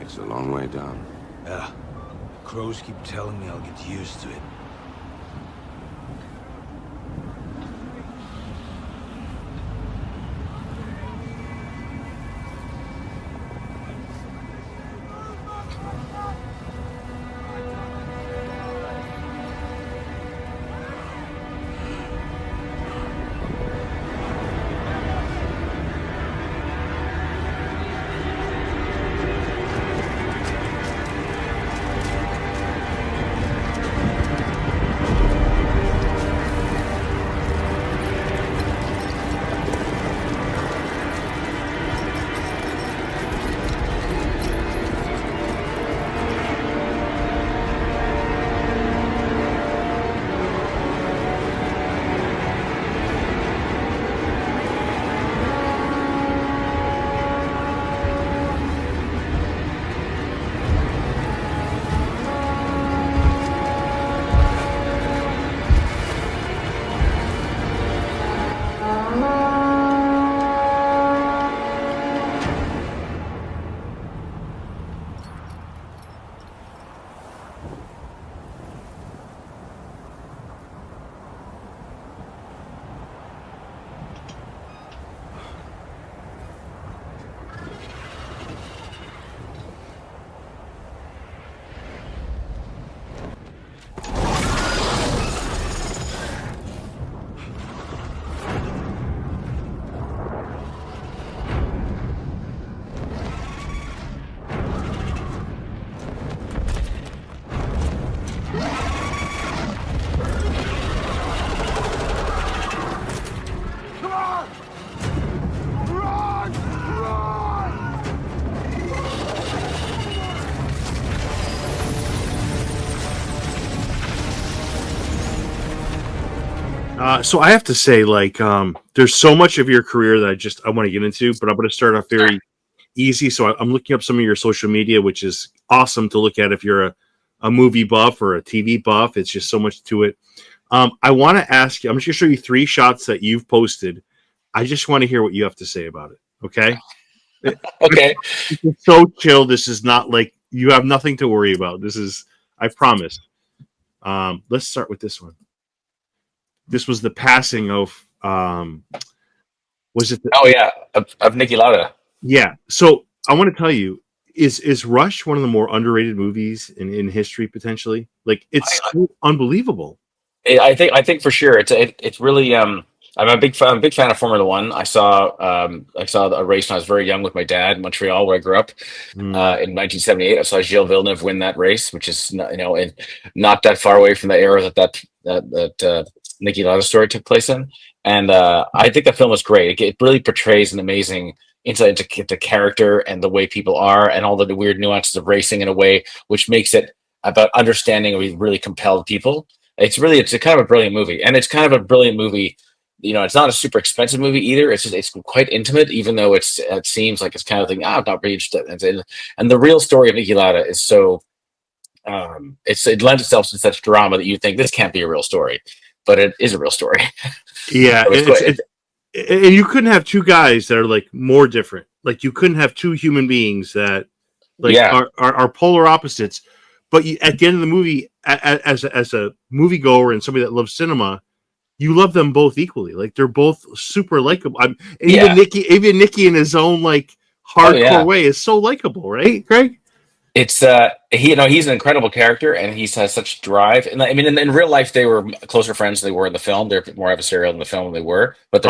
It's a long way down. Yeah. Crows keep telling me I'll get used to it. So I have to say, like, there's so much of your career that I want to get into, but I'm going to start off very easy. So I'm looking up some of your social media, which is awesome to look at if you're a movie buff or a TV buff. It's just so much to it. I want to ask you, I'm just going to show you 3 shots that you've posted. I just want to hear what you have to say about it. Okay. Okay. It's so chill. This is not like you have nothing to worry about. This is, I promise. Let's start with this one. This was the passing of, was it? Oh yeah, of Niki Lauda. Yeah. So I want to tell you, is Rush one of the more underrated movies in history potentially? Like it's so unbelievable. I think for sure it's really. I'm a big fan of Formula One. I saw a race when I was very young with my dad in Montreal, where I grew up. In 1978, I saw Gilles Villeneuve win that race, which is not that far away from the era that Niki Lauda story took place in. And I think that film was great. It really portrays an amazing insight into character and the way people are, and all the weird nuances of racing in a way which makes it about understanding of really compelled people. It's a kind of a brilliant movie, and it's kind of a brilliant movie. It's not a super expensive movie either. It's quite intimate, even though it seems like it's kind of thing. I'm not really interested. And the real story of Niki Lauda is so it lends itself to such drama that you think this can't be a real story, but it is a real story. Yeah, and you couldn't have 2 guys that are like more different. Like you couldn't have 2 human beings that like are polar opposites. But at the end of the movie, as a moviegoer and somebody that loves cinema, you love them both equally. Like they're both super likable. Even Niki in his own like hardcore way is so likable, right, Greg? It's he's an incredible character, and he has such drive. And I mean, in real life, they were closer friends than they were in the film. They're more adversarial in the film than they were, but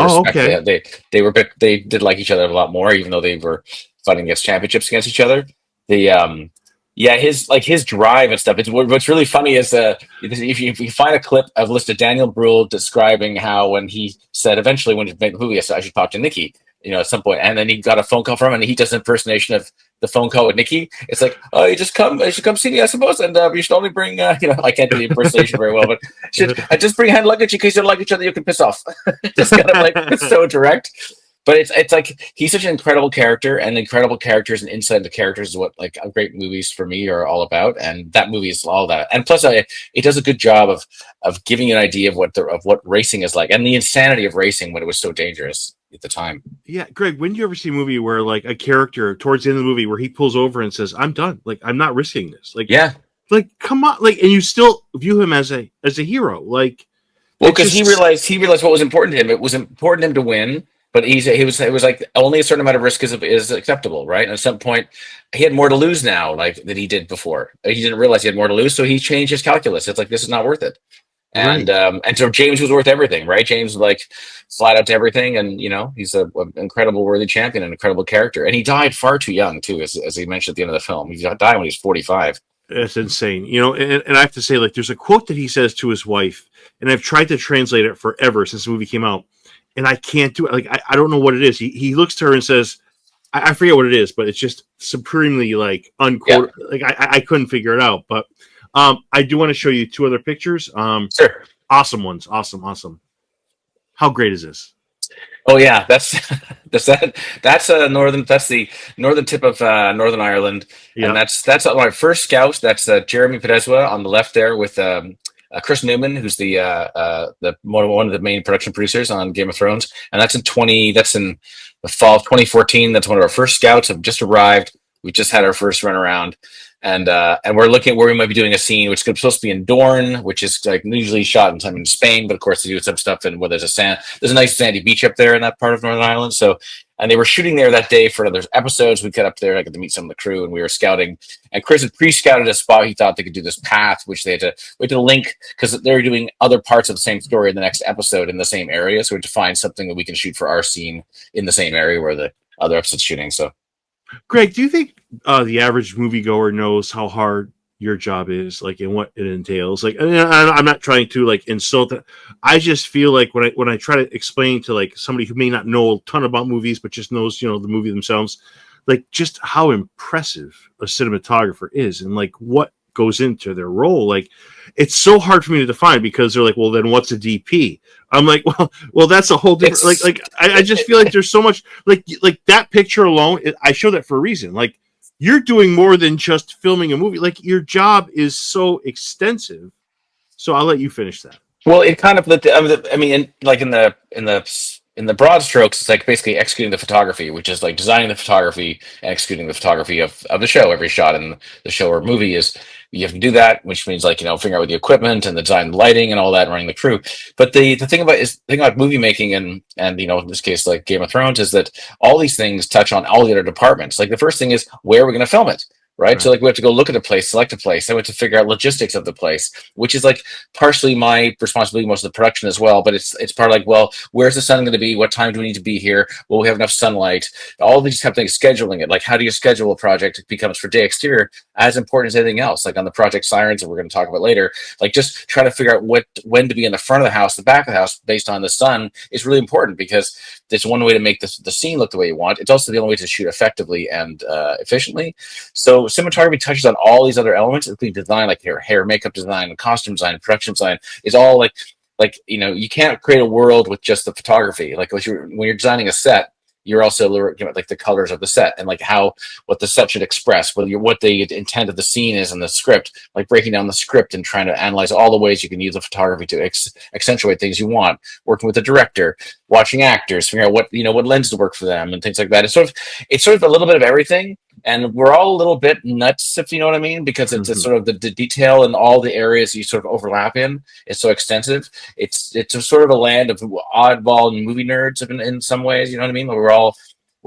they did like each other a lot more, even though they were fighting against championships against each other. His drive and stuff. What's really funny is if you find a clip of listed Daniel Bruhl describing how when he said eventually when he made the movie, I should talk to Niki, at some point, and then he got a phone call from him, and he does an impersonation of the phone call with Niki. It's like, oh, you should come see me, I suppose, and you should only bring, I can't do the impersonation very well, but I just bring hand luggage in case you don't like each other, you can piss off. Just kind of like, it's so direct. But it's like he's such an incredible character, and incredible characters and insight into characters is what like great movies for me are all about, and that movie is all that. And plus, it does a good job of giving you an idea of what racing is like and the insanity of racing when it was so dangerous. at the time. Yeah, Greg, when do you ever see a movie where like a character towards the end of the movie where he pulls over and says, "I'm done. Like I'm not risking this." Yeah. Like come on, like, and you still view him as a hero. Like, Well, because he realized what was important to him. It was important to him to win, but it was like only a certain amount of risk is acceptable, right? And at some point, he had more to lose now, like that he did before. He didn't realize he had more to lose, so he changed his calculus. It's like this is not worth it. right. And so James was worth everything, right? James like flat out to everything, and he's a incredible worthy champion, an incredible character, and he died far too young too, as he mentioned at the end of the film. He died when he was 45. That's insane. And I have to say, like, there's a quote that he says to his wife, and I've tried to translate it forever since the movie came out, and I can't do it. Like, I don't know what it is. He looks to her and says, I forget what it is, but it's just supremely like unquote. Yeah. Like I couldn't figure it out. But I do want to show you two other pictures. Sure. Awesome ones. Awesome. How great is this? Oh yeah, that's the northern tip of Northern Ireland, yeah. And that's my first scout. That's Jeremy Podeswa on the left there with Chris Newman, who's the one of the main production producers on Game of Thrones, and that's in the fall of 2014. That's one of our first scouts. Have just arrived. We just had our first run around. And we're looking at where we might be doing a scene, which is supposed to be in Dorne, which is like usually shot in Spain, but of course they do some stuff in where there's a nice sandy beach up there in that part of Northern Ireland. So, and they were shooting there that day for other episodes. We got up there, I got to meet some of the crew, and we were scouting. And Chris had pre-scouted a spot. He thought they could do this path, which we had to link because they were doing other parts of the same story in the next episode in the same area. So we had to find something that we can shoot for our scene in the same area where the other episode's shooting. So. Greg, do you think the average moviegoer knows how hard your job is, like, and what it entails? Like, I'm not trying to like insult that. I just feel like when I try to explain to like somebody who may not know a ton about movies but just knows the movie themselves, like just how impressive a cinematographer is and like what goes into their role. Like, it's so hard for me to define because they're like, well, then what's a DP? I'm like, well, that's a whole different. I just feel like there's so much like that picture alone. I show that for a reason. Like, you're doing more than just filming a movie. Like, your job is so extensive. So I'll let you finish that. Well, it kind of, I mean, in the broad strokes, it's like basically executing the photography, which is like designing the photography and executing the photography of the show. Every shot in the show or movie is, you have to do that, which means like, figuring out with the equipment and the design, the lighting and all that, and running the crew. But the thing about movie making and in this case, like Game of Thrones, is that all these things touch on all the other departments. Like the first thing is, where are we going to film it? Right. So like we have to go look at a place, select a place. Then we have to figure out logistics of the place, which is like partially my responsibility, most of the production as well. But it's part of like, well, where's the sun going to be? What time do we need to be here? Will we have enough sunlight? All these type of things, scheduling it. Like, how do you schedule a project? It becomes for day exterior as important as anything else. Like on the project Sirens that we're going to talk about later, like just trying to figure out when to be in the front of the house, the back of the house based on the sun is really important because it's one way to make the scene look the way you want. It's also the only way to shoot effectively and efficiently. So cinematography touches on all these other elements, including design, like hair, makeup design, costume design, production design. Is all like you can't create a world with just the photography. Like when you're designing a set, you're also like the colors of the set and like what the set should express, what the intent of the scene is in the script, like breaking down the script and trying to analyze all the ways you can use the photography to accentuate things you want, working with the director, watching actors, figuring out what lenses work for them and things like that. It's sort of a little bit of everything. And we're all a little bit nuts, if you know what I mean, because it's sort of the detail in all the areas you sort of overlap in. It's so extensive. It's a sort of a land of oddball movie nerds in some ways. You know what I mean? We're all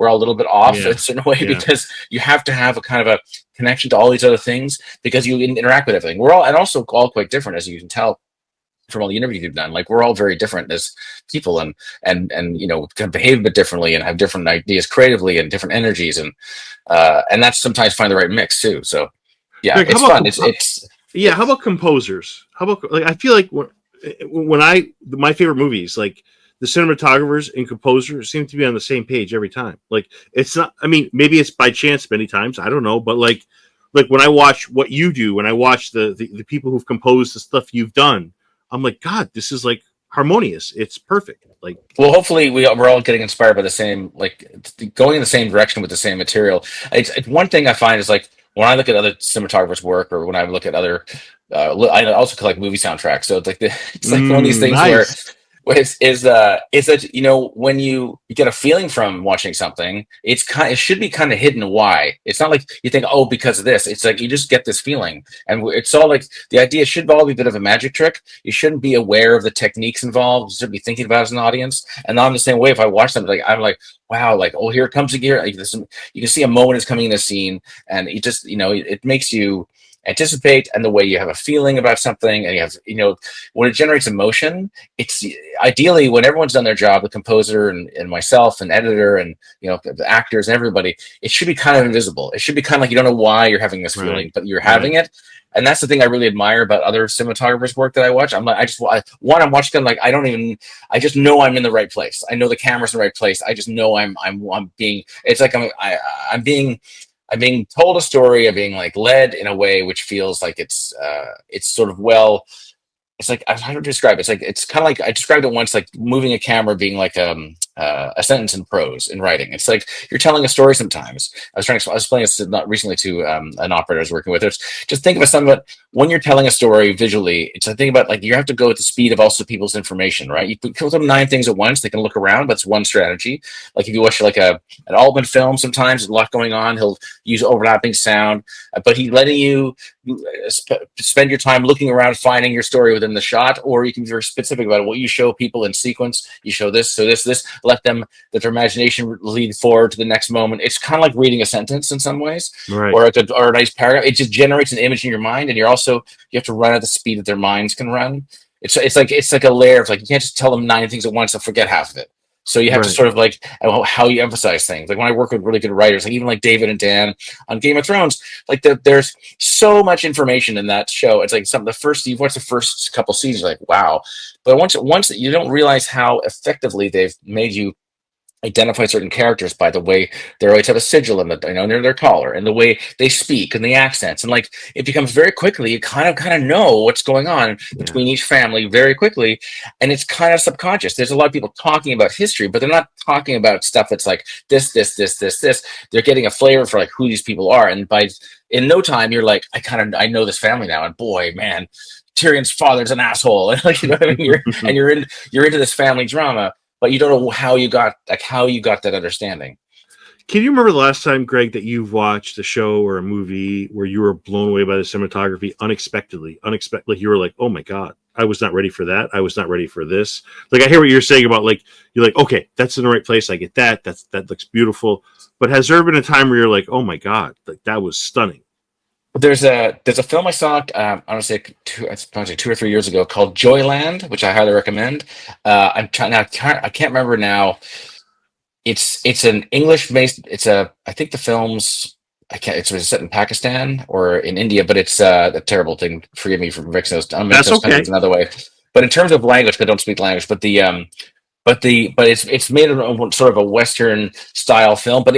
a little bit off in a certain way because you have to have a kind of a connection to all these other things because you interact with everything. We're all quite different, as you can tell from all the interviews you've done. Like, we're all very different as people and can behave a bit differently and have different ideas creatively and different energies and that's sometimes find the right mix too. So yeah, Greg, it's fun. How about composers? How about, like, I feel like my favorite movies, like the cinematographers and composers seem to be on the same page every time. Like, it's not, I mean, maybe it's by chance many times, I don't know, but like when I watch what you do, when I watch the people who've composed the stuff you've done, I'm like, God, this is like harmonious. It's perfect. Like, well, hopefully we're all getting inspired by the same, like going in the same direction with the same material. It's one thing I find is like when I look at other cinematographers' work or when I look at other, I also collect movie soundtracks. So it's like one of these things is that, you know, when you get a feeling from watching something, it should be kind of hidden why. It's not like you think, oh, because of this. It's like you just get this feeling, and it's all like the idea should all be a bit of a magic trick. You shouldn't be aware of the techniques involved. You should be thinking about it as an audience. And not in the same way, if I watch something, like I'm like, wow, like, oh, here it comes again. Like this, you can see a moment is coming in the scene, and it just, you know, it makes you anticipate, and the way you have a feeling about something, and you have, you know, when it generates emotion, it's ideally when everyone's done their job, the composer and myself and editor and, you know, the actors and everybody, it should be kind of invisible. It should be kind of like you don't know why you're having this feeling, but you're having it. And that's the thing I really admire about other cinematographers' work that I watch. I'm like, I'm watching them like I just know I'm in the right place. I know the camera's in the right place. I just know I'm being. It's like I'm being told a story. I'm being like led in a way which feels like it's sort of well. It's like, how do I describe it? It's like, it's kind of like I described it once, like moving a camera being like a sentence in prose in writing. It's like you're telling a story sometimes. I was explaining this not recently to an operator I was working with. It's just think of something about when you're telling a story visually. It's a thing about like you have to go at the speed of also people's information, right? You put them 9 things at once, they can look around. That's one strategy. Like if you watch like an Altman film, sometimes there's a lot going on. He'll use overlapping sound, but he's letting you spend your time looking around, finding your story within the shot, or you can be very specific about what you show people in sequence. You show this, so this, let their imagination lead forward to the next moment. It's kind of like reading a sentence in some ways, right? Or a nice paragraph. It just generates an image in your mind, and you have to run at the speed that their minds can run. It's like a layer of like, you can't just tell them 9 things at once and forget half of it. So you have to sort of like how you emphasize things. Like when I work with really good writers, like even like David and Dan on Game of Thrones, like there's so much information in that show. It's like you've watched the first couple seasons, like wow, but once you don't realize how effectively they've made you identify certain characters by the way they always have a sigil in near their collar, and the way they speak and the accents, and like it becomes very quickly you kind of know what's going on between each family very quickly, and it's kind of subconscious. There's a lot of people talking about history, but they're not talking about stuff that's like this. They're getting a flavor for like who these people are, and in no time you're like, I know this family now, and boy, man, Tyrion's father's an asshole, and like, you know what I mean. You're into this family drama, but you don't know how you got that understanding. Can you remember the last time, Greg, that you've watched a show or a movie where you were blown away by the cinematography unexpectedly? Like you were like, oh my God, I was not ready for that. I was not ready for this. Like I hear what you're saying about like, you're like, okay, that's in the right place. I get that. That looks beautiful. But has there been a time where you're like, oh my God, like that was stunning? There's a film I saw, I want to say it's probably 2 or 3 years ago, called Joyland, which I highly recommend. I can't remember now. It's an English based. I think the film's, I can't. It's set in Pakistan or in India, but it's a terrible thing. Forgive me for mixing those. I'm mixing those countries another way. But in terms of language, I don't speak language. But it's made in sort of a Western style film, but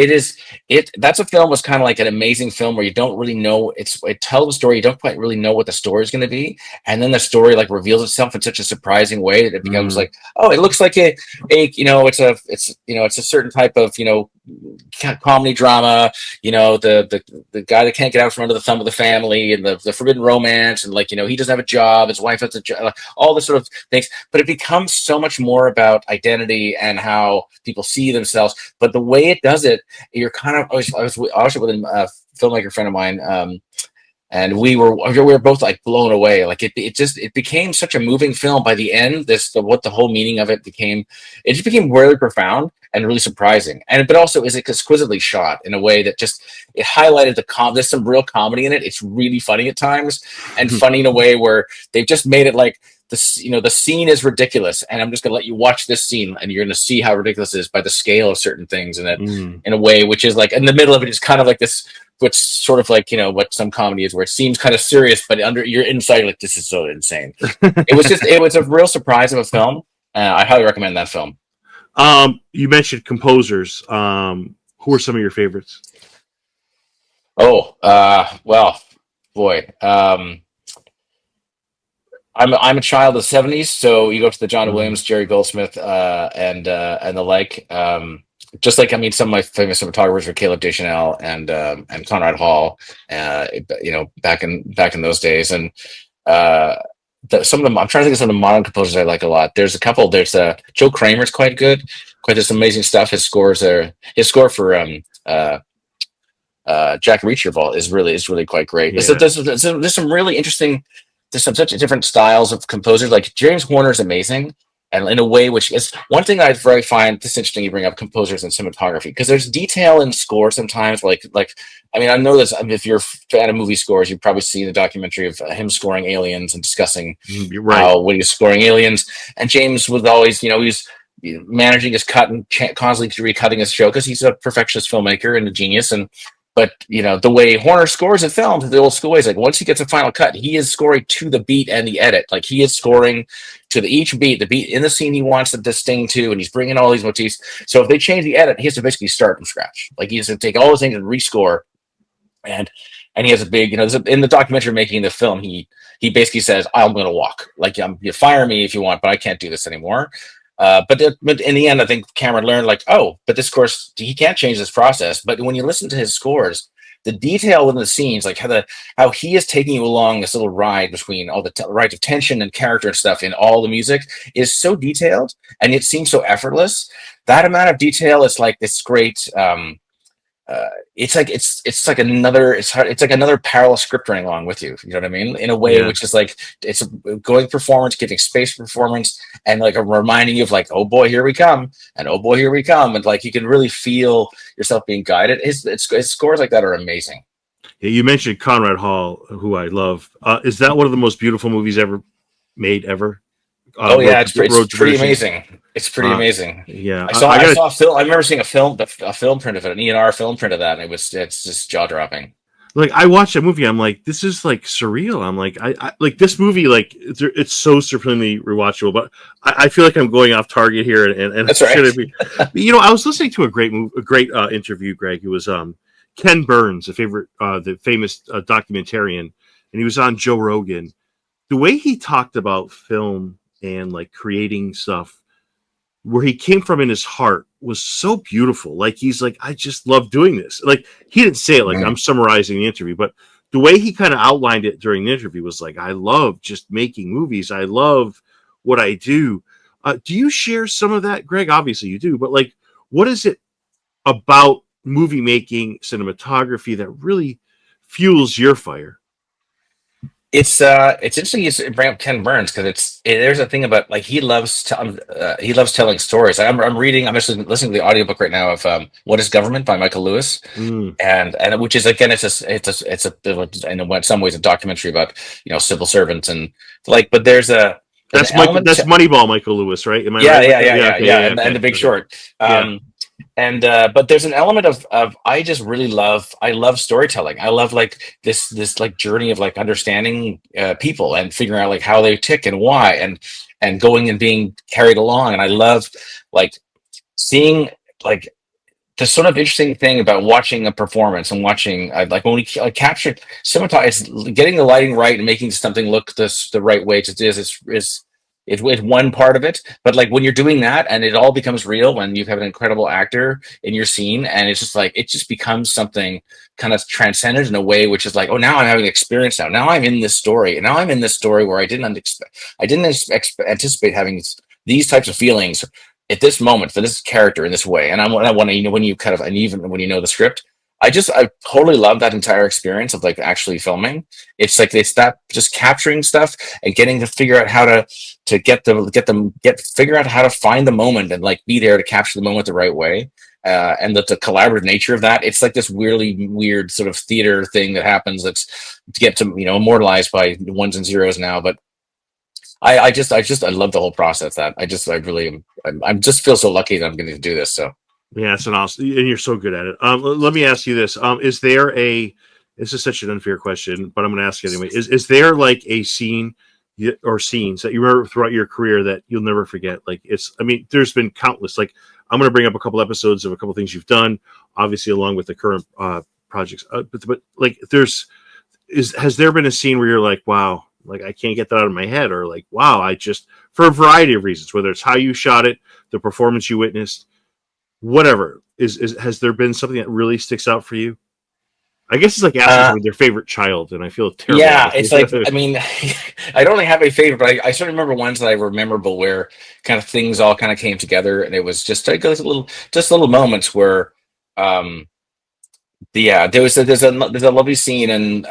that's a film was kind of like an amazing film where you don't really know it tells a story, you don't quite really know what the story is going to be, and then the story like reveals itself in such a surprising way that it becomes like, oh, it looks like it's a certain type of comedy drama, the guy that can't get out from under the thumb of the family, and the forbidden romance, and like he doesn't have a job, his wife has a job, all this sort of things, but it becomes so much more about identity and how people see themselves. But the way it does it, you're kind of. I was with a filmmaker friend of mine, and we were both like blown away. Like it became such a moving film by the end. What the whole meaning of it became. It just became really profound and really surprising. But also is exquisitely shot in a way that just it highlighted there's some real comedy in it. It's really funny at times, and funny in a way where they've just made it like the scene is ridiculous, and I'm just going to let you watch this scene, and you're going to see how ridiculous it is by the scale of certain things in it, in a way which is like in the middle of it is kind of like this, what's sort of like what some comedy is, where it seems kind of serious, but under your inside, like, this is so insane. It was a real surprise of a film. I highly recommend that film. You mentioned composers. Who are some of your favorites? Oh, well, boy. I'm a child of the '70s, so you go to the John Williams, Jerry Goldsmith, and the like. Just like, some of my famous cinematographers were Caleb Deschanel and Conrad Hall, back in those days, and some of them. I'm trying to think of some of the modern composers I like a lot. There's a couple. There's Joe Kramer's quite good. Quite this amazing stuff. His score for Jack Reacher Vault is really quite great. Yeah. There's some really interesting. There's some such different styles of composers. Like James Horner is amazing, and in a way which is one thing I very find this interesting. You bring up composers and cinematography because there's detail in score sometimes. Like I mean I know this. I mean, if you're a fan of movie scores, you've probably seen the documentary of him scoring Aliens and discussing You're right. how when he was scoring Aliens. And James was always he's managing his cut and constantly recutting his show because he's a perfectionist filmmaker and a genius. But the way Horner scores a film, the old school ways, like once he gets a final cut, he is scoring to the beat and the edit. Like he is scoring to each beat, the beat in the scene he wants it to sting to, and he's bringing all these motifs. So if they change the edit, he has to basically start from scratch. Like he has to take all those things and rescore. And he has a big, in the documentary making the film, he basically says, "I'm going to walk. Like you fire me if you want, but I can't do this anymore." But in the end, I think Cameron learned but this course, he can't change this process. But when you listen to his scores, the detail within the scenes, like how he is taking you along this little ride between all the rides of tension and character and stuff in all the music is so detailed, and it seems so effortless. That amount of detail is like this great. It's like another parallel script running along with you. You know what I mean? In a way, which is like it's a going performance, giving space for performance, and like a reminding you of like, oh boy, here we come, and oh boy, here we come, and like you can really feel yourself being guided. His scores like that are amazing. Yeah, you mentioned Conrad Hall, who I love. Is that one of the most beautiful movies ever made? It's pretty amazing. It's pretty amazing. Yeah, I saw a film. I remember seeing a film print of it, an ENR film print of that, and it's just jaw dropping. Like I watched that movie, I'm like, this is like surreal. I'm like, I like this movie, like it's so supremely rewatchable. But I feel like I'm going off target here, and that's right. I was listening to a great interview, Greg. It was Ken Burns, the famous documentarian, and he was on Joe Rogan. The way he talked about film and like creating stuff, where he came from in his heart, was so beautiful. Like he's like, I just love doing this. Like he didn't say it like I'm summarizing the interview, but the way he kind of outlined it during the interview was like, I love just making movies. I love what I do. Do you share some of that, Greg? Obviously you do, but like, what is it about movie making, cinematography that really fuels your fire? It's interesting you bring up Ken Burns because there's a thing about like he loves telling stories. I'm actually listening to the audiobook right now of What is Government by Michael Lewis, and which is again it's in some ways a documentary about civil servants and like, but there's that's Moneyball, Michael Lewis, right? Am I right? Yeah, and The Big Short. But there's an element of I just really love storytelling. I love like this like journey of like understanding people and figuring out like how they tick and why and going and being carried along. And I love like seeing like the sort of interesting thing about watching a performance and watching like when we capture cinematography, it's getting the lighting right and making something look the right way to do is one part of it. But like when you're doing that and it all becomes real when you have an incredible actor in your scene, and it's just like it just becomes something kind of transcendent in a way which is like, oh, now I'm having experience now I'm in this story, and now I'm in this story where I didn't anticipate having these types of feelings at this moment for this character in this way. And I want to when you kind of, and even when you know the script, I totally love that entire experience of like actually filming. It's like that just capturing stuff and getting to figure out how to figure out how to find the moment and like be there to capture the moment the right way. And the collaborative nature of that, it's like this weirdly weird sort of theater thing that happens that's to get to immortalized by ones and zeros now. But I love the whole process. That I just feel so lucky that I'm getting to do this. So. Yeah, it's an awesome, and you're so good at it. Let me ask you this: this is such an unfair question, but I'm going to ask you anyway. Is there like a scene or scenes that you remember throughout your career that you'll never forget? Like there's been countless. Like I'm going to bring up a couple episodes of a couple things you've done, obviously along with the current projects. But like, has there been a scene where you're like, wow, like I can't get that out of my head, or like, wow, for a variety of reasons, whether it's how you shot it, the performance you witnessed. Whatever has there been something that really sticks out for you? I guess it's like asking somebody their favorite child, and I feel terrible. Yeah, it's like, I mean, I don't really have a favorite, but I sort of remember ones that I were memorable where kind of things all kind of came together, and it was just like just little moments where, um, yeah, there's a lovely scene, and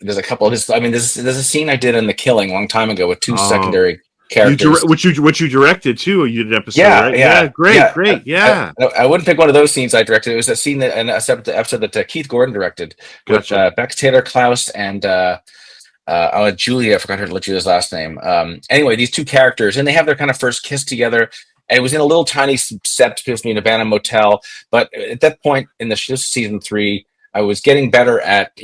there's a couple of his. I mean, there's a scene I did in The Killing a long time ago with two Oh, secondary characters. which you directed too. You did an episode, Yeah, right? Yeah, yeah, great, yeah. great. Yeah, I wouldn't pick one of those scenes I directed. It was a scene that, and a separate episode that Keith Gordon directed with gotcha. Bex Taylor Klaus and Julia. I forgot Julia's last name. Anyway, these two characters, and they have their kind of first kiss together. And it was in a little tiny set supposed to be in a abandoned motel. But at that point in this season 3, I was getting better at,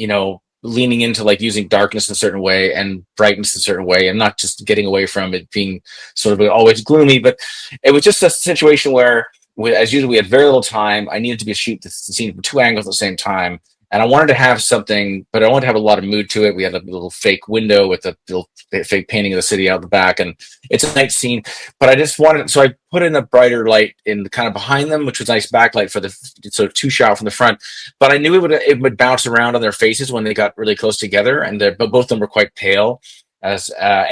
leaning into like using darkness in a certain way and brightness in a certain way, and not just getting away from it being sort of always gloomy. But it was just a situation where, as usual, we had very little time. I needed to shoot the scene from 2 angles at the same time. And I wanted to have something, but I wanted to have a lot of mood to it. We had a little fake window with a little fake painting of the city out the back, and it's a night scene. But I just wanted, so I put in a brighter light in the kind of behind them, which was a nice backlight for the sort of 2 shot from the front. But I knew it would bounce around on their faces when they got really close together, and but both of them were quite pale. And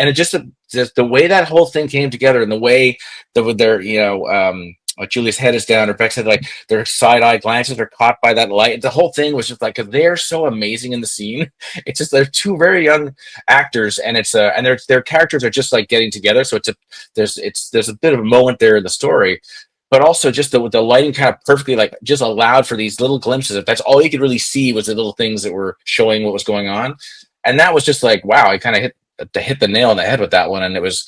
it just the way that whole thing came together, and the way that with their Julia's head is down, Rebecca's head, like their side-eye glances are caught by that light. The whole thing was just like, because they're so amazing in the scene. It's just they're 2 very young actors, and it's and their characters are just like getting together. So there's a bit of a moment there in the story, but also just the lighting kind of perfectly like just allowed for these little glimpses. If that's all you could really see was the little things that were showing what was going on, and that was just like, wow, I kind of hit the nail on the head with that one. And it was,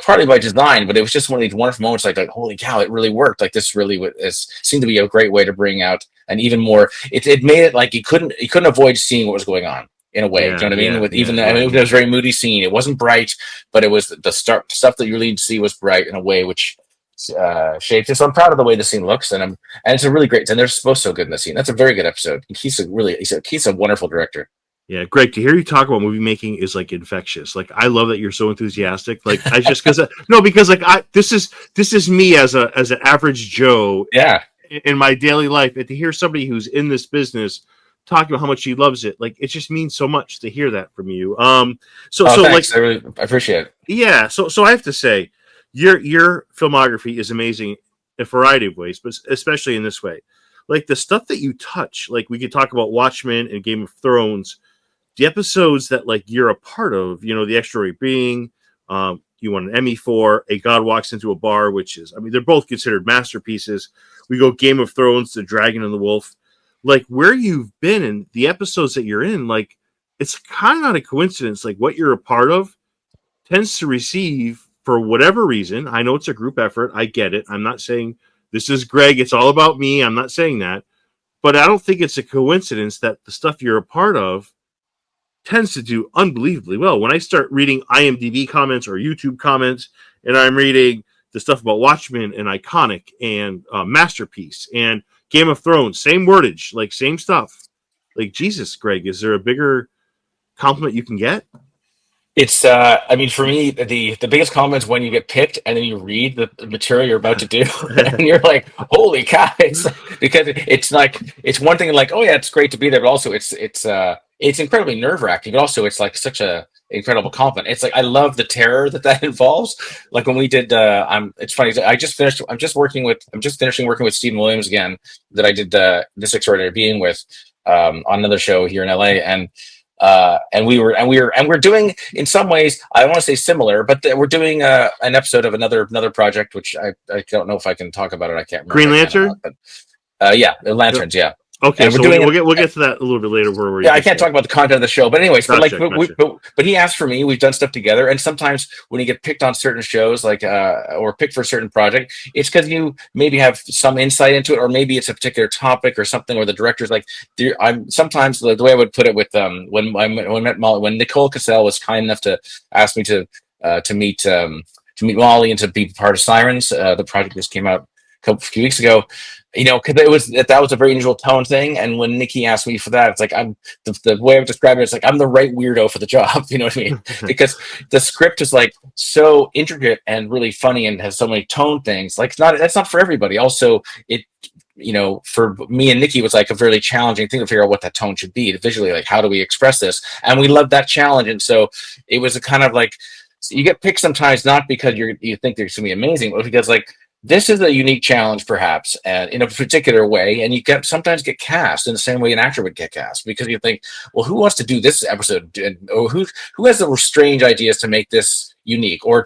partly by design, but it was just one of these wonderful moments, like holy cow, it really worked. Like this really seemed to be a great way to bring out an even more. It made it like you couldn't avoid seeing what was going on in a way. Yeah, Do you know what I mean? yeah. I mean, it was a very moody scene. It wasn't bright, but it was the stuff that you really need to see was bright in a way which shaped it. So I'm proud of the way the scene looks, and it's a really great. And they're both so good in the scene. That's a very good episode. He's a wonderful director. Yeah, Greg, to hear you talk about movie making is like infectious. Like, I love that you're so enthusiastic. Like, I just because this is me as an average Joe. Yeah. In my daily life, and to hear somebody who's in this business talking about how much he loves it, like it just means so much to hear that from you. So thanks. I appreciate it. Yeah. So I have to say, your filmography is amazing in a variety of ways, but especially in this way. Like the stuff that you touch, like we could talk about Watchmen and Game of Thrones. The episodes that like you're a part of, The Extraordinary Being, you won an Emmy for A God Walks Into a Bar, which is, I mean, they're both considered masterpieces. We go Game of Thrones, The Dragon and the Wolf. Like where you've been and the episodes that you're in, like it's kind of not a coincidence. Like what you're a part of tends to receive for whatever reason. I know it's a group effort. I get it. I'm not saying this is Greg. It's all about me. I'm not saying that. But I don't think it's a coincidence that the stuff you're a part of tends to do unbelievably well. When I start reading IMDb comments or YouTube comments, and I'm reading the stuff about Watchmen and Iconic and Masterpiece and Game of Thrones, same wordage, like same stuff. Like Jesus, Greg, is there a bigger compliment you can get? It's I mean, for me, the biggest compliment is when you get picked and then you read the material you're about to do and you're like, holy cow. It's because it's like, it's one thing like, oh yeah, it's great to be there, but also it's incredibly nerve-wracking, but also it's like such a incredible compliment. It's like I love the terror that involves. Like when we did it's funny, I'm just finishing working with Stephen Williams again, that I did This Extraordinary Being with on another show here in LA, and we're doing, in some ways, I want to say similar, but we're doing an episode of another project, which I don't know if I can talk about it. I can't remember. Green Lantern? But yeah, Lanterns, yeah. Okay, and so we'll get to that a little bit later. Yeah, I can't talk about the content of the show, but anyways, gotcha. But he asked for me. We've done stuff together, and sometimes when you get picked on certain shows, like or picked for a certain project, it's because you maybe have some insight into it, or maybe it's a particular topic or something, or the director's like. I'm sometimes the way I would put it with when Nicole Cassell was kind enough to ask me to meet Molly and to be part of Sirens, the project just came out a few weeks ago. Because that was a very unusual tone thing, and when Nikki asked me for that, it's like I'm the way I've described it. It's like I'm the right weirdo for the job. You know what I mean? Because the script is like so intricate and really funny, and has so many tone things. Like that's not for everybody. Also, it for me and Nikki, it was like a very challenging thing to figure out what that tone should be visually. Like, how do we express this? And we loved that challenge. And so it was a kind of like, you get picked sometimes not because you think they're going to be amazing, but because like, this is a unique challenge, perhaps, and in a particular way, and you sometimes get cast in the same way an actor would get cast, because you think, well, who wants to do this episode, or who has the strange ideas to make this unique, or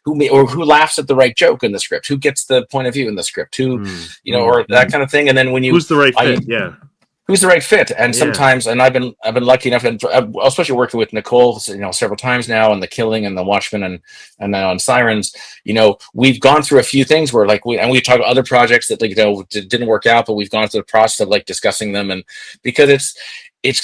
who laughs at the right joke in the script, who gets the point of view in the script, or that kind of thing. And then when who's the right fit, who's the right fit. And sometimes, and I've been lucky enough, and especially working with Nicole, several times now on The Killing and the Watchmen, and now on Sirens, we've gone through a few things where like we talked about other projects that didn't work out, but we've gone through the process of like discussing them, and because it's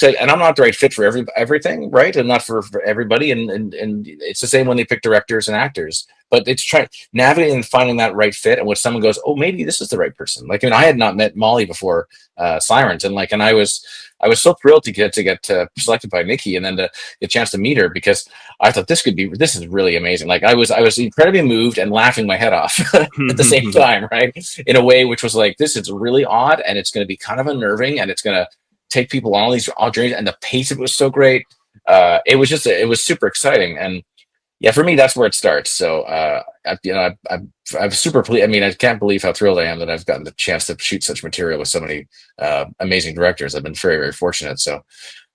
and I'm not the right fit for everything, right? And not for everybody. And it's the same when they pick directors and actors, but it's trying navigating and finding that right fit. And when someone goes, oh, maybe this is the right person. Like, I had not met Molly before Sirens, and I was so thrilled to get selected by Nikki, and then to get a chance to meet her, because I thought this is really amazing. Like, I was incredibly moved and laughing my head off at the same time, right? In a way which was like, this is really odd, and it's going to be kind of unnerving, and it's going to take people on all these journeys, and the pace of it was so great. It was super exciting, and yeah, for me, that's where it starts. So, I'm super pleased. I mean, I can't believe how thrilled I am that I've gotten the chance to shoot such material with so many amazing directors. I've been very, very fortunate. So,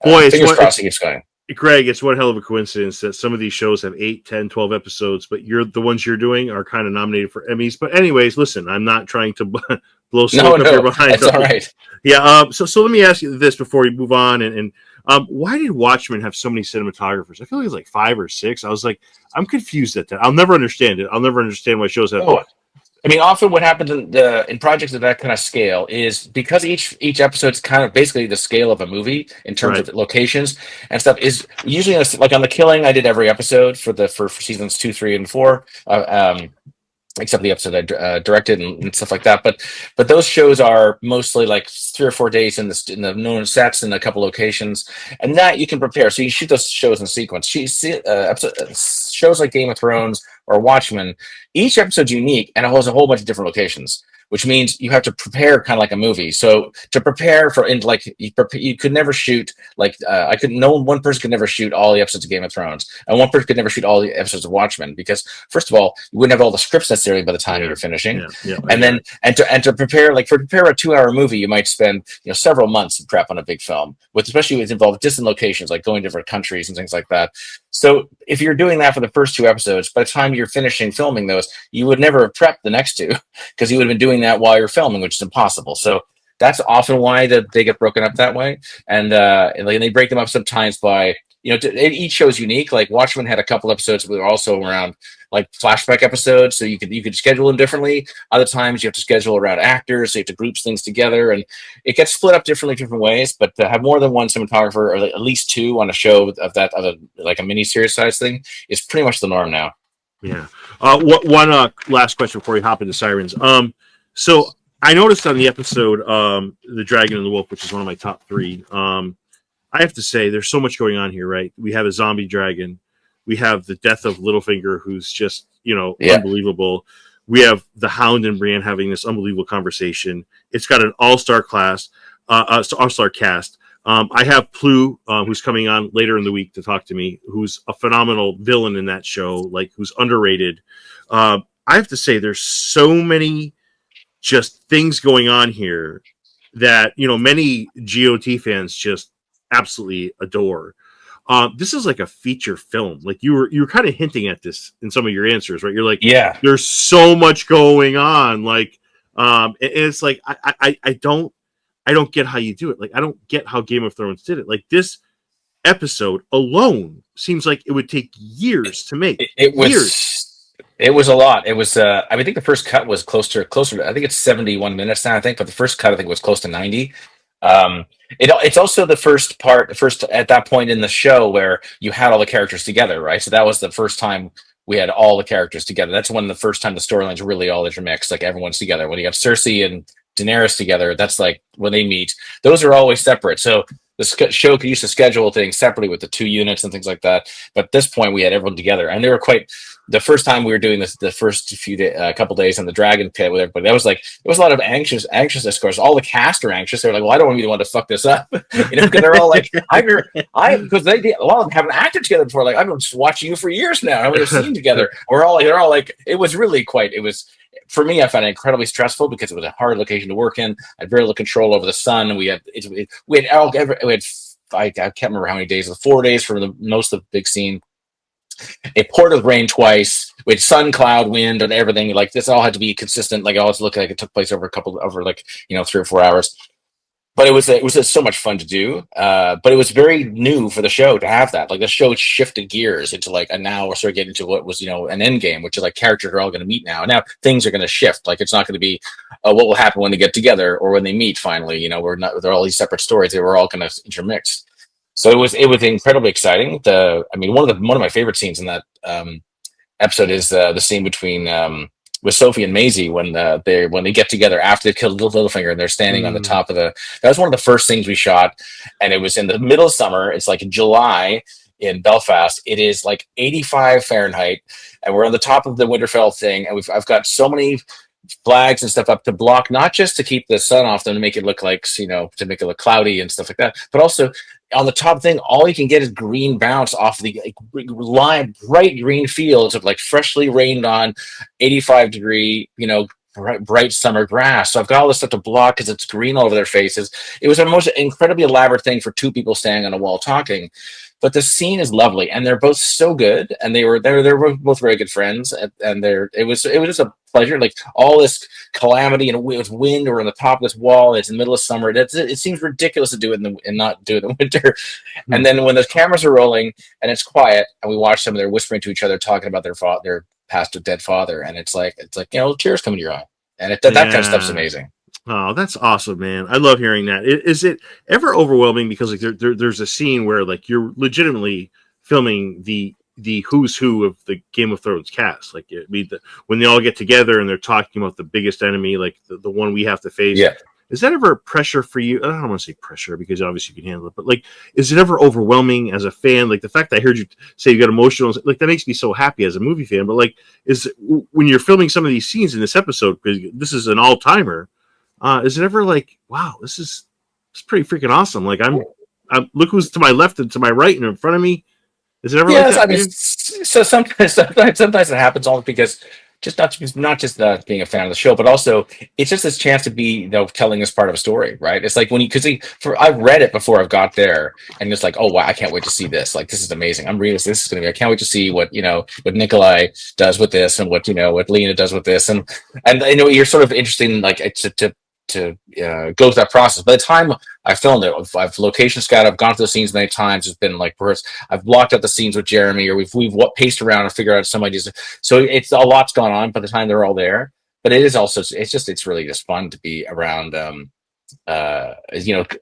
fingers crossed it keeps going. Greg, it's one hell of a coincidence that some of these shows have 8, 10, 12 episodes, but the ones you're doing are kind of nominated for Emmys. But anyways, listen, I'm not trying to blow smoke up here behind. That's all right. Yeah. So let me ask you this before we move on. And why did Watchmen have so many cinematographers? I feel like it's like 5 or 6. I was like, I'm confused at that. I'll never understand it. I'll never understand why shows have. I mean, often what happens in projects of that kind of scale is because each episode's kind of basically the scale of a movie in terms of locations and stuff. Is usually like on The Killing, I did every episode for seasons 2, 3, and 4. Except the episode I directed and stuff like that, but those shows are mostly like 3 or 4 days in the known sets in a couple locations, and that you can prepare. So you shoot those shows in sequence. Shows like Game of Thrones or Watchmen, each episode's unique and it has a whole bunch of different locations, which means you have to prepare kind of like a movie. So to prepare for, you could never shoot one person could never shoot all the episodes of Game of Thrones, and one person could never shoot all the episodes of Watchmen, because first of all, you wouldn't have all the scripts necessarily by the time you're finishing. To prepare a 2-hour movie, you might spend several months of prep on a big film, especially with involved distant locations, like going to different countries and things like that. So if you're doing that for the first 2 episodes, by the time you're finishing filming those, you would never have prepped the next 2, because you would have been doing that while you're filming, which is impossible. So that's often why they get broken up that way, and they break them up sometimes by each show is unique. Like Watchmen had a couple episodes that were also around like flashback episodes, so you could schedule them differently. Other times you have to schedule around actors, so you have to group things together, and it gets split up different ways. But to have more than one cinematographer, or at least 2 on a show of a mini series size thing, is pretty much the norm now. Yeah. One last question before we hop into Sirens. So I noticed on the episode, The Dragon and the Wolf, which is one of my top 3, I have to say there's so much going on here, right? We have a zombie dragon. We have the death of Littlefinger, who's just, unbelievable. We have the Hound and Brienne having this unbelievable conversation. It's got an all-star cast. I have Plu, who's coming on later in the week to talk to me, who's a phenomenal villain in that show, like who's underrated. I have to say there's so many just things going on here that, many GOT fans just absolutely adore. This is like a feature film. Like you were kind of hinting at this in some of your answers, right? You're like, yeah, there's so much going on. Like, and it's like, I don't get how you do it. Like, I don't get how Game of Thrones did it. Like, this episode alone seems like it would take years to make. It was a lot. It was, I think the first cut was closer to, I think it's 71 minutes now, but the first cut, I think, was close to 90. It's also the first at that point in the show where you had all the characters together, right? So that was the first time we had all the characters together. That's when the first time the storylines really all intermixed, like everyone's together. When you have Cersei and Daenerys together, that's like when they meet. Those are always separate. So show used to schedule things separately with the 2 units and things like that. But at this point, we had everyone together, and they were quite. The first time we were doing this, the first couple days on the Dragon Pit with everybody, that was like there was a lot of anxiousness. Of course, all the cast are anxious. They're like, "Well, I don't want to be the one to fuck this up," because they're all like, because a lot of them haven't acted together before. Like, I've been watching you for years now, and we've seen together. They're all like, it was really quite. It was. For me, I found it incredibly stressful because it was a hard location to work in. I had very little control over the sun. I can't remember how many days. It was 4 days for most of the big scene. It poured with rain twice. We had sun, cloud, wind, and everything. Like this all had to be consistent. Like it always looked like it took place over 3 or 4 hours. But it was just so much fun to do. But it was very new for the show to have that. Like the show shifted gears into like, and now we're sort of getting into what was, an end game, which is like characters are all going to meet now. And now things are going to shift. Like it's not going to be what will happen when they get together or when they meet finally. They're all these separate stories. They were all kind of intermixed. So it was incredibly exciting. One of my favorite scenes in that episode is the scene between with Sophie and Maisie when they get together after they've killed Littlefinger and they're standing on the top of that was one of the first things we shot, and it was in the middle of summer. It's like in July in Belfast. It is like 85 Fahrenheit, and we're on the top of the Winterfell thing, and I've got so many flags and stuff up to block, not just to keep the sun off them to make it look like to make it look cloudy and stuff like that, but also on the top thing, all you can get is green bounce off the bright green fields of like freshly rained on 85-degree, bright summer grass. So I've got all this stuff to block because it's green all over their faces. It was a most incredibly elaborate thing for 2 people standing on a wall talking. But the scene is lovely, and they're both so good, and they were both very good friends, and it was just a pleasure. Like all this calamity and with wind, or on the top of this wall, it's in the middle of summer. It seems ridiculous to do it and not do it in the winter. Mm-hmm. And then when the cameras are rolling and it's quiet, and we watch them, they're whispering to each other, talking about their past dead father, and it's like tears coming to your eye, and that kind of stuff's amazing. Oh, that's awesome, man. I love hearing that. Is it ever overwhelming? Because like there's a scene where like you're legitimately filming the who's who of the Game of Thrones cast. Like when they all get together and they're talking about the biggest enemy, like the one we have to face. Yeah. Is that ever pressure for you? I don't want to say pressure because obviously you can handle it, but like, is it ever overwhelming as a fan? Like the fact that I heard you say you got emotional, like that makes me so happy as a movie fan. But like, when you're filming some of these scenes in this episode, because this is an all timer. Is it ever like, wow, it's pretty freaking awesome? Like I'm look who's to my left and to my right and in front of me. Is it ever like that? I mean, so sometimes it happens all because not just being a fan of the show, but also it's just this chance to be telling this part of a story, right? It's like I've read it before I've got there, and it's like, oh wow, I can't wait to see this. Like this is amazing. I'm reading this. This is going to be. I can't wait to see what Nikolai does with this, and what Lena does with this, and you're sort of interested in like to go through that process. By the time I filmed it, I've location scouted, I've gone through the scenes many times. It's been like rehearsed. I've blocked out the scenes with Jeremy, or we've paced around and figured out some ideas. So it's a lot's gone on by the time they're all there. But it is also it's really just fun to be around.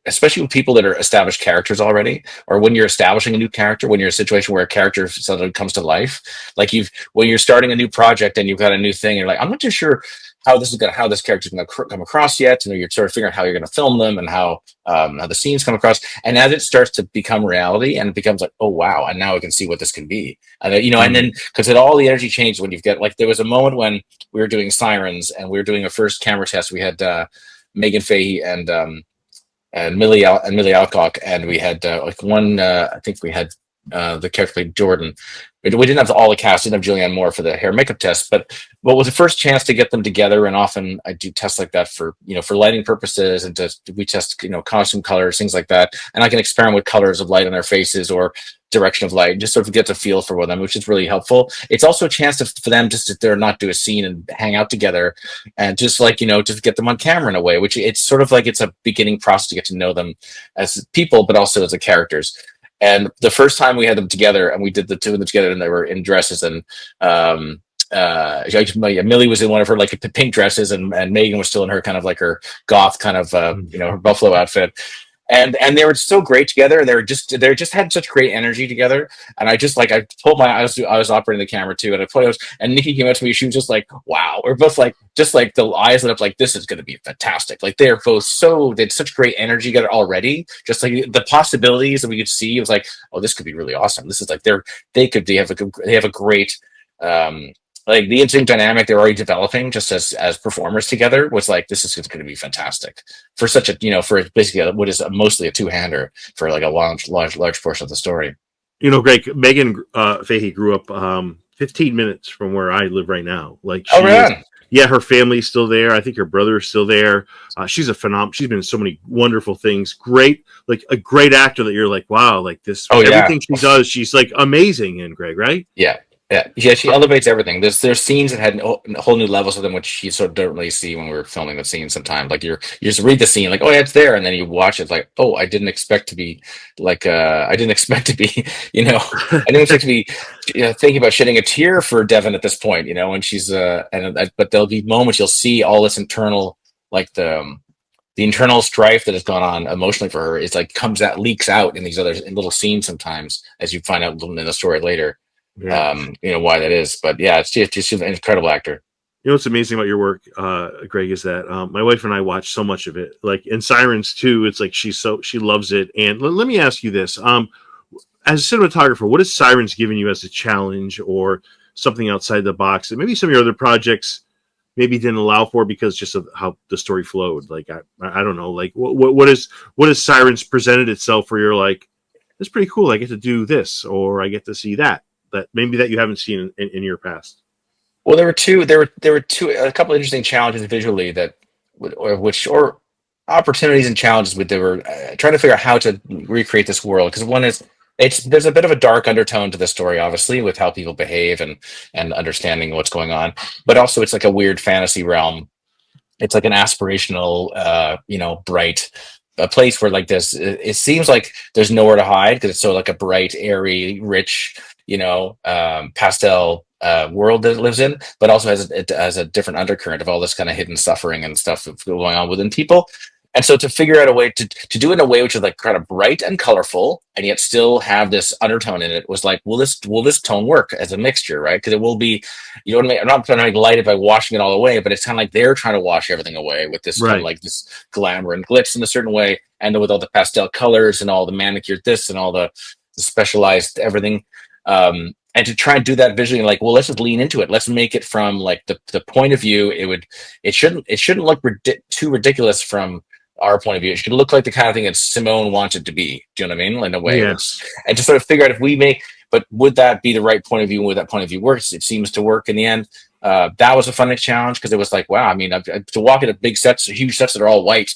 Especially with people that are established characters already, or when you're establishing a new character, when you're in a situation where a character suddenly comes to life, like when you're starting a new project and you've got a new thing, and you're like, I'm not too sure how this character is going to come across yet. You're sort of figuring out how you're going to film them and how the scenes come across. And as it starts to become reality, and it becomes like, oh wow, and now I can see what this can be. And and then because all the energy changes when you've got like there was a moment when we were doing Sirens and we were doing a first camera test. We had Megan Fahey and Millie Alcock, and we had I think we had the character played Jordan. We didn't have all the cast, didn't have Julianne Moore for the hair makeup test, but what was the first chance to get them together. And often I do tests like that for lighting purposes, and we test costume colors, things like that, and I can experiment with colors of light on their faces or direction of light, just sort of get a feel for them, which is really helpful. It's also a chance for them to sit there and not do a scene and hang out together, and just like just get them on camera in a way, which it's sort of like it's a beginning process to get to know them as people, but also as the characters. And the first time we had them together, and we did the two of them together, and they were in dresses, and Millie was in one of her like pink dresses, and Megan was still in her kind of like her goth kind of her buffalo outfit. and they were so great together, and they just had such great energy together. And I just like I pulled my I was operating the camera too, and I put it, and Nikki came up to me. She was just like, "Wow!" We're both like, just like the eyes lit up, like this is going to be fantastic. Like they're both they had such great energy together already. Just like the possibilities that we could see, it was like, "Oh, this could be really awesome." This is like they have a great. Like the interesting dynamic they're already developing just as performers together was like, this is going to be fantastic for such a, for basically what is mostly a two-hander for like a large portion of the story. Greg, Megan Fahey grew up 15 minutes from where I live right now. Like her family's still there. I think her brother is still there. She's a phenomenal. She's been in so many wonderful things. Great, like a great actor that you're like, wow, like this. Everything she does, she's like amazing in, Greg, right? Yeah. Yeah, she elevates everything. There's scenes that had whole new levels of them, which you sort of don't really see when we're filming the scene sometimes. Like you just read the scene, like, oh yeah, it's there, and then you watch it, like, oh, I didn't expect to be like, I didn't expect to be, I didn't expect to be thinking about shedding a tear for Devon at this point, and she's but there'll be moments you'll see all this internal, like the internal strife that has gone on emotionally for her is like leaks out in these other little scenes sometimes, as you find out in the story later. Yeah. Why that is, but yeah, it's just an incredible actor. What's amazing about your work, Greg, is that my wife and I watch so much of it. Like in Sirens too, it's like she loves it. And let me ask you this: as a cinematographer, what has Sirens given you as a challenge or something outside the box that maybe some of your other projects maybe didn't allow for because just of how the story flowed? Like I don't know, like what has Sirens presented itself where you're like, it's pretty cool. I get to do this, or I get to see that maybe that you haven't seen in your past. Well, there were a couple of interesting challenges visually or opportunities and challenges with they were trying to figure out how to recreate this world, because one is there's a bit of a dark undertone to the story, obviously, with how people behave and understanding what's going on, but also it's like a weird fantasy realm. It's like an aspirational, bright a place where like this, it seems like there's nowhere to hide because it's so like a bright, airy, rich, pastel world that it lives in, but also has a different undercurrent of all this kind of hidden suffering and stuff that's going on within people. And so to figure out a way to do it in a way which is like kind of bright and colorful and yet still have this undertone in it was like, will this tone work as a mixture, right? Because it will be, I'm not trying to make light by washing it all away, but it's kind of like they're trying to wash everything away with this kind of like this glamour and glitz in a certain way, and with all the pastel colors and all the manicured this and all the specialized everything. And to try and do that visually, like, well, let's just lean into it. Let's make it from like the point of view. It shouldn't look too ridiculous from our point of view. It should look like the kind of thing that Simone wanted to be. Do you know what I mean? In a way, and to sort of figure out but would that be the right point of view? And would that point of view works? It seems to work in the end. That was a fun challenge because it was like, wow, I mean, to walk into big sets, huge sets that are all white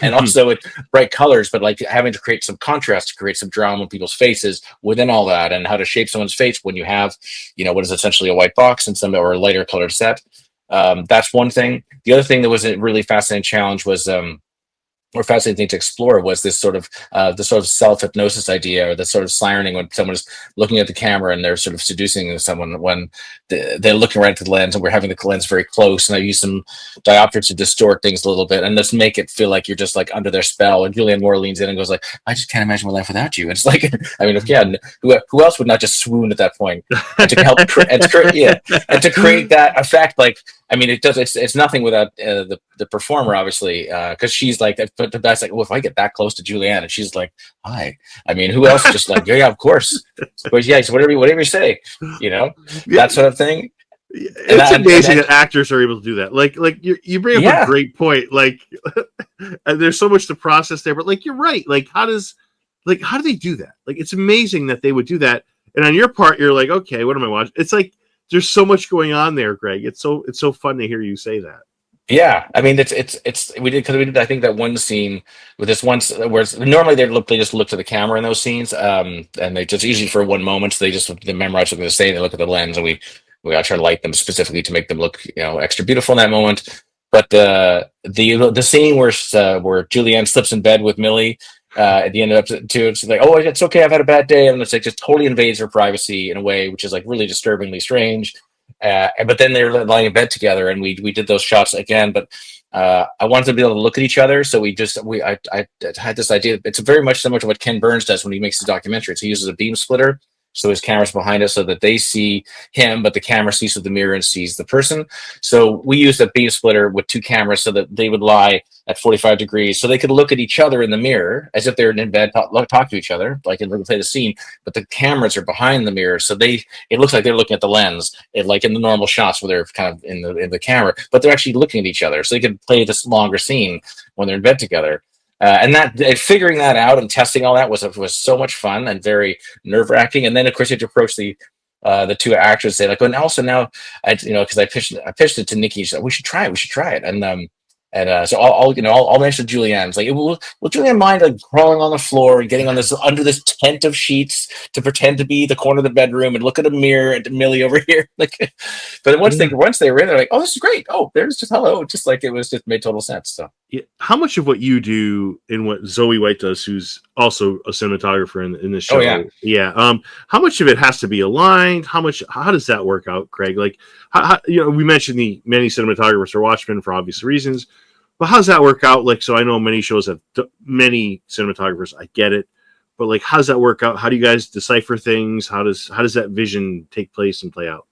and also with bright colors, but like having to create some contrast to create some drama in people's faces within all that, and how to shape someone's face when you have, what is essentially a white box and or a lighter colored set. That's one thing. The other thing that was a really fascinating challenge was, or fascinating thing to explore was this sort of self-hypnosis idea, or the sort of sirening when someone is looking at the camera and they're sort of seducing someone when they're looking right at the lens, and we're having the lens very close, and I use some diopters to distort things a little bit and just make it feel like you're just like under their spell. And Julianne Moore leans in and goes like, I just can't imagine my life without you. And it's like, I mean, again, who else would not just swoon at that point? And to help and to create that effect, like, I mean, it's nothing without the performer, obviously, because she's like, but that's like, well, if I get that close to Julianne and she's like, hi, I mean, who else? Just like, yeah, of course, but yeah, so whatever you say, that sort of thing. It's amazing that actors are able to do that. Like you bring up a great point. Like, and there's so much to process there, but like you're right. Like, how do they do that? Like, it's amazing that they would do that. And on your part, you're like, okay, what am I watching? It's like there's so much going on there, Greg. It's so fun to hear you say that. Yeah, I mean, we did I think that one scene with this one where normally they just look to the camera in those scenes, and they just usually for one moment, so they memorize what they're saying, they look at the lens, and we gotta try to light them specifically to make them look extra beautiful in that moment. But the scene where Julianne slips in bed with Millie at the end of episode 2, it's like, oh, it's okay, I've had a bad day, and it's like just totally invades her privacy in a way which is like really disturbingly strange. But then they were lying in bed together, and we did those shots again. But I wanted to be able to look at each other, so I had this idea. It's very much similar to what Ken Burns does when he makes his documentaries. He uses a beam splitter, so his camera's behind us so that they see him, but the camera sees through the mirror and sees the person. So we used a beam splitter with two cameras so that they would lie at 45 degrees, so they could look at each other in the mirror as if they're in bed, talk to each other, like and play the scene. But the cameras are behind the mirror, so it looks like they're looking at the lens, like in the normal shots where they're kind of in the camera, but they're actually looking at each other, so they can play this longer scene when they're in bed together. And figuring that out and testing all that was so much fun and very nerve wracking. And then of course you have to approach the two actors, say like, oh, and also now, because I pitched it to Nikki. She said, we should try it, so I'll mention Julianne's like, will Julianne mind like crawling on the floor and getting on this under this tent of sheets to pretend to be the corner of the bedroom and look at a mirror and Millie over here, like. But once they were in, they're like, oh, this is great. Oh, there's just hello, just like it was just made total sense. So yeah. How much of what you do and what Zoe White does, who's also a cinematographer in this show, how much of it has to be aligned? How does that work out, Craig? Like, how we mentioned the many cinematographers for Watchmen for obvious reasons. But how does that work out? Like, so I know many shows have many cinematographers. I get it, but like, how does that work out? How do you guys decipher things? How does that vision take place and play out?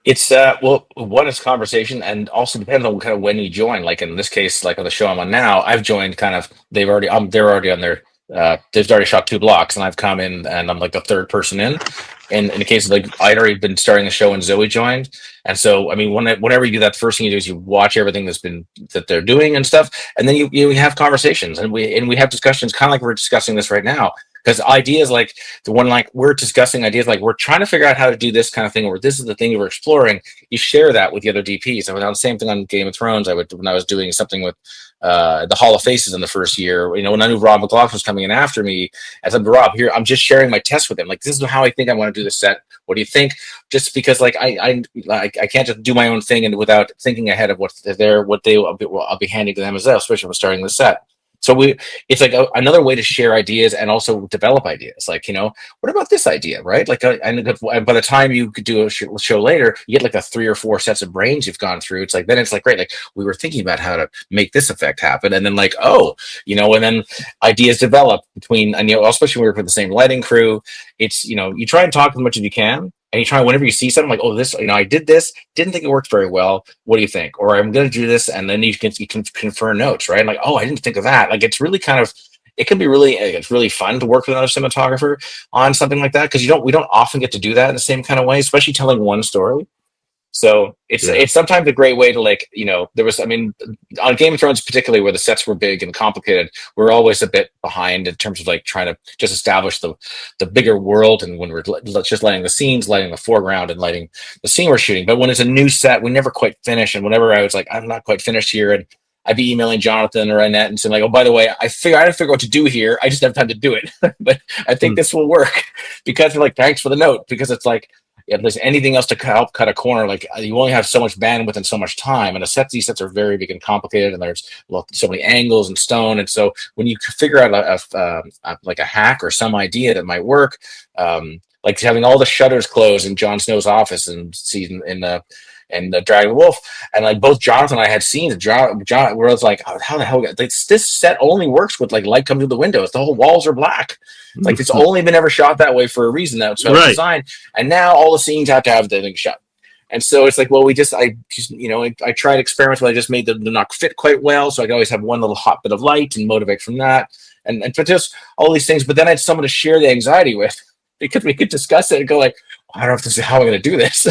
It's one is conversation, and also depends on kind of when you join. Like in this case, like on the show I'm on now, I've joined kind of. They're already on their. They've already shot 2 blocks, and I've come in, and I'm like the third person in. And in the case of like, I'd already been starting the show when Zoe joined, and so I mean, whenever you do that, the first thing you do is you watch everything that they're doing and stuff, and then you have conversations, and we have discussions, kind of like we're discussing this right now. Because ideas like the one, like we're discussing ideas like we're trying to figure out how to do this kind of thing, or this is the thing we're exploring. You share that with the other DPs. I was on the same thing on Game of Thrones. When I was doing something with the Hall of Faces in the first year. When I knew Rob McLaughlin was coming in after me, I said, Rob, here I'm just sharing my test with him. Like, this is how I think I want to do the set. What do you think? Just because like I can't just do my own thing and without thinking ahead of what I'll be handing to them as well, especially when starting the set. So it's like another way to share ideas and also develop ideas. Like, what about this idea, right? Like, and by the time you could do a show later, you get like 3 or 4 sets of brains you've gone through. It's like, then it's like, great. Like, we were thinking about how to make this effect happen. And then like, and then ideas develop between, and, especially when we work with the same lighting crew, it's, you try and talk as much as you can. And you try, whenever you see something like, oh, this, I did this, didn't think it worked very well. What do you think? Or I'm going to do this. And then you can confer notes, right? Like, oh, I didn't think of that. Like, it's really it can be it's really fun to work with another cinematographer on something like that. Cause we don't often get to do that in the same kind of way, especially telling one story. So it's sometimes a great way to on Game of Thrones, particularly where the sets were big and complicated, we're always a bit behind in terms of like trying to just establish the bigger world. And when we're just lighting the scenes, lighting the foreground and lighting the scene we're shooting. But when it's a new set, we never quite finish. And whenever I was like, I'm not quite finished here. And I'd be emailing Jonathan or Annette and saying like, oh, by the way, I didn't figure what to do here. I just have time to do it. But I think this will work, because they're like, thanks for the note, because it's like, if there's anything else to help cut a corner, like you only have so much bandwidth and so much time, and these sets are very big and complicated, and there's so many angles and stone, and so when you figure out a hack or some idea that might work, like having all the shutters closed in Jon Snow's office and the Dragon Wolf, and like both Jonathan and I had scenes John where I was like, oh, how the hell this set only works with like light coming through the windows, the whole walls are black. Like, it's only been ever shot that way for a reason. That's what it's designed. And now all the scenes have to have the thing shut. And so it's like, well, I tried experiments where I just made them not fit quite well. So I could always have one little hot bit of light and motivate from that. And for just all these things. But then I had someone to share the anxiety with, because we could discuss it and go like, I don't know if this is how I'm going to do this.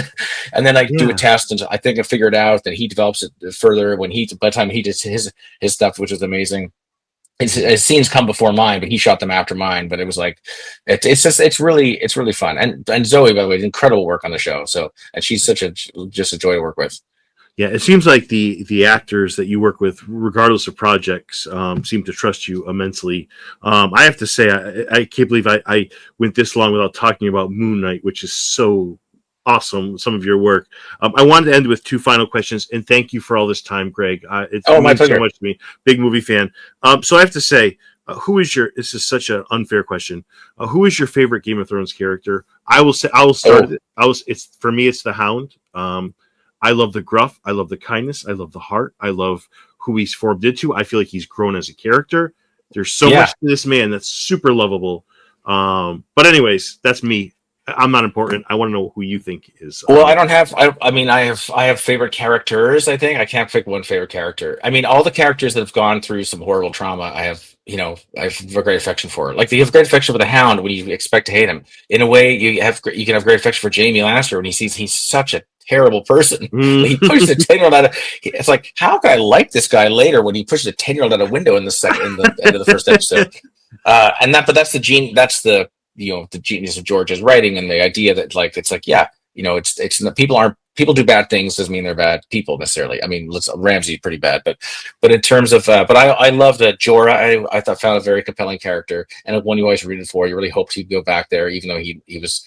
And then I do a test, and I think I figured out that he develops it further by the time he does his stuff, which is amazing. His scenes come before mine, but he shot them after mine. But it was like, it's really fun. And Zoe, by the way, incredible work on the show. So, and she's just a joy to work with. Yeah, it seems like the actors that you work with, regardless of projects, seem to trust you immensely. I have to say, I can't believe I went this long without talking about Moon Knight, which is so awesome, some of your work. I wanted to end with 2 final questions, and thank you for all this time, Greg. It my pleasure. So much to me. Big movie fan. So I have to say, this is such an unfair question. Who is your favorite Game of Thrones character? I will start. For me, it's the Hound. I love the gruff. I love the kindness. I love the heart. I love who he's formed into. I feel like he's grown as a character. There's so much to this man that's super lovable. But anyways, that's me. I'm not important. I want to know who you think is. Well, I don't have. I have favorite characters. I think I can't pick one favorite character. I mean, all the characters that have gone through some horrible trauma, I have a great affection for. Like you have great affection for the Hound when you expect to hate him. In a way, you can have great affection for Jamie Lannister when he sees he's such a terrible person. He pushes a 10-year-old out of. It's like, how can I like this guy later when he pushes a 10-year-old out a window in the end of the first episode? But that's the gene. That's the the genius of George's writing and the idea that people do bad things doesn't mean they're bad people necessarily. I mean, Ramsay's pretty bad, but in terms of I love that Jorah. I thought found a very compelling character and one you always rooted for. You really hoped he'd go back there, even though he was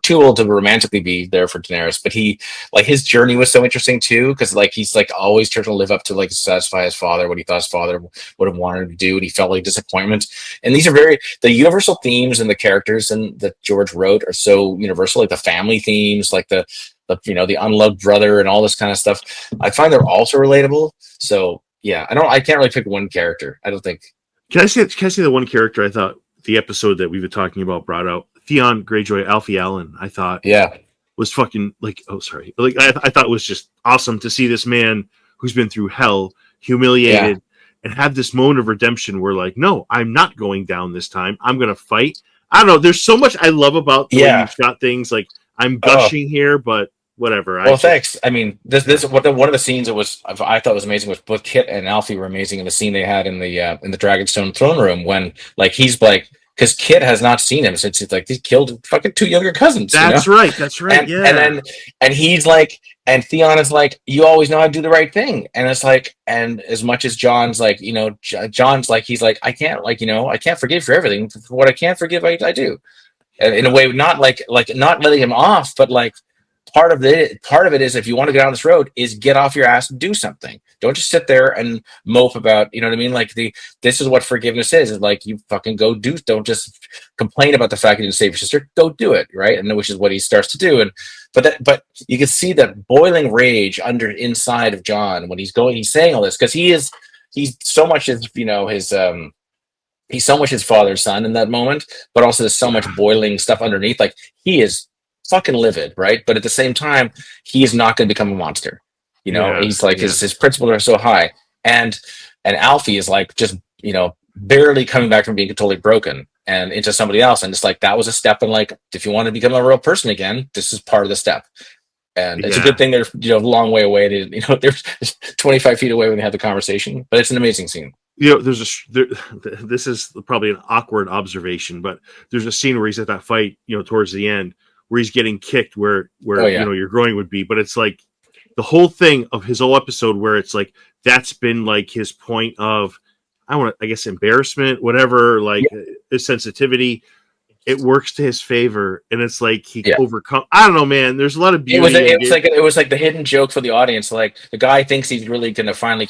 too old to romantically be there for Daenerys. But his journey was so interesting too, because he's always trying to live up to satisfy his father, what he thought his father would have wanted him to do, and he felt like disappointment. And these are the universal themes and the characters that George wrote are so universal, like the family themes, like the unloved brother and all this kind of stuff. I find they're also relatable. So yeah, I can't really pick one character. I don't think. Can I say the one character I thought the episode that we were talking about brought out? Theon Greyjoy, Alfie Allen, I thought was fucking I thought it was just awesome to see this man who's been through hell, humiliated, and have this moment of redemption where no, I'm not going down this time. I'm going to fight. I don't know. There's so much I love about the way you shot things. I'm gushing here, but whatever. Well, thanks. I mean, this one of the scenes I thought was amazing was both Kit and Alfie were amazing in the scene they had in the Dragonstone throne room when he's because Kit has not seen him since he killed fucking two younger cousins. That's right. And, yeah. And he's and Theon is you always know how to do the right thing. And it's and as much as John's John's he's I can't I can't forgive for everything. For what I can't forgive, I do. And in a way, not not letting him off, but part of it is if you want to get on this road is get off your ass and do something. Don't just sit there and mope about, what I mean? This is what forgiveness is you fucking go do, don't just complain about the fact you didn't save your sister, go do it. Right. And which is what he starts to do. But you can see that boiling rage inside of John when he's saying all this, because he's so much he's so much his father's son in that moment, but also there's so much boiling stuff underneath. He is fucking livid, right? But at the same time, he is not going to become a monster. He's his principles are so high, and Alfie is just barely coming back from being totally broken and into somebody else, and it's that was a step. And if you want to become a real person again, this is part of the step. And it's a good thing they're a long way away. They're 25 feet away when they have the conversation, but it's an amazing scene. This is probably an awkward observation, but there's a scene where he's at that fight, towards the end, where he's getting kicked where your groin would be, but it's the whole thing of his whole episode where it's that's been his point of I guess embarrassment, whatever, his sensitivity. It works to his favor, and it's he overcome. I don't know, man. There's a lot of beauty. It was the hidden joke for the audience. The guy thinks he's really going to finally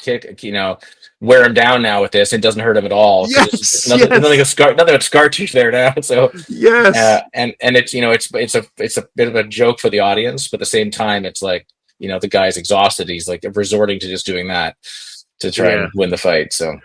wear him down now with this. It doesn't hurt him at all. Yes, nothing but scar tissue there now. So yes, and it's it's a bit of a joke for the audience, but at the same time, it's the guy's exhausted. He's resorting to just doing that to try and win the fight. So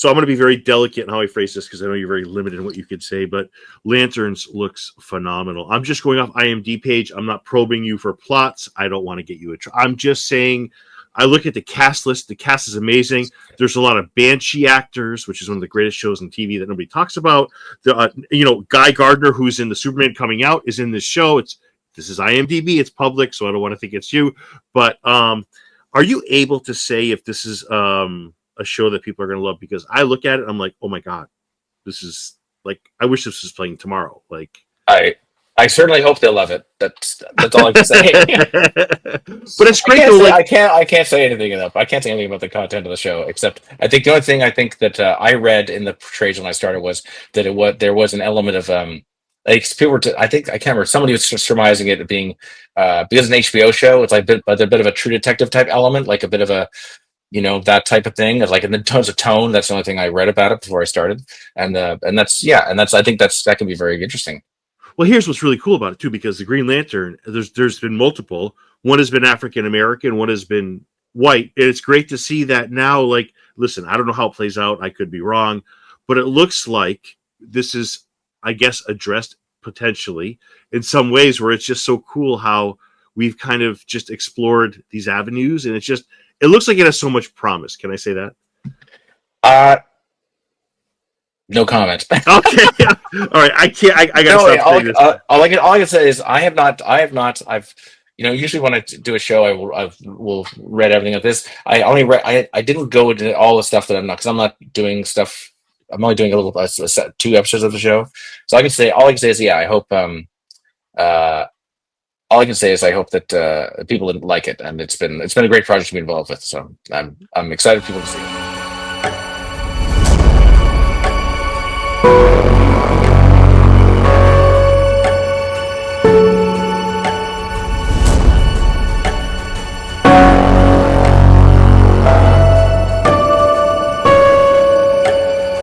I'm going to be very delicate in how I phrase this because I know you're very limited in what you could say. But Lanterns looks phenomenal. I'm just going off IMDb page. I'm not probing you for plots. I don't want to get you I'm just saying. I look at the cast list. The cast is amazing. There's a lot of Banshee actors, which is one of the greatest shows on TV that nobody talks about. Guy Gardner, who's in the Superman Coming Out, is in this show. This is IMDb. It's public, so I don't want to think it's you. But are you able to say if this is a show that people are going to love? Because I look at it, I'm like, oh my god, this is I wish this was playing tomorrow. I certainly hope they'll love it. That's all I can say. But it's great. I can't say anything enough. I can't say anything about the content of the show, except I think the only thing I think that I read in the trades when I started was that there was an element of people were. I can't remember. Somebody was surmising it being because it's an HBO show. It's a bit of a True Detective type element, a bit of a that type of thing. It's in the terms of tone. That's the only thing I read about it before I started, and that's I think that can be very interesting. Well, here's what's really cool about it too, because the Green Lantern, there's been multiple. one has been African American, one has been white. And it's great to see that now. Like, listen, I don't know how it plays out. I could be wrong, but it looks like this is, I guess, addressed potentially in some ways, where it's just so cool how we've kind of just explored these avenues, and it looks like it has so much promise. Can I say that? No comment. Okay. All right. I can't. I gotta stop saying this. All I can say is I've usually when I do a show, I will read everything of this. I only read. I didn't go into all the stuff that I'm not, because I'm not doing stuff. I'm only doing a little 2 episodes of the show. So all I can say is, yeah, I hope. All I can say is I hope that people like it, and it's been a great project to be involved with. So I'm excited for people to see it.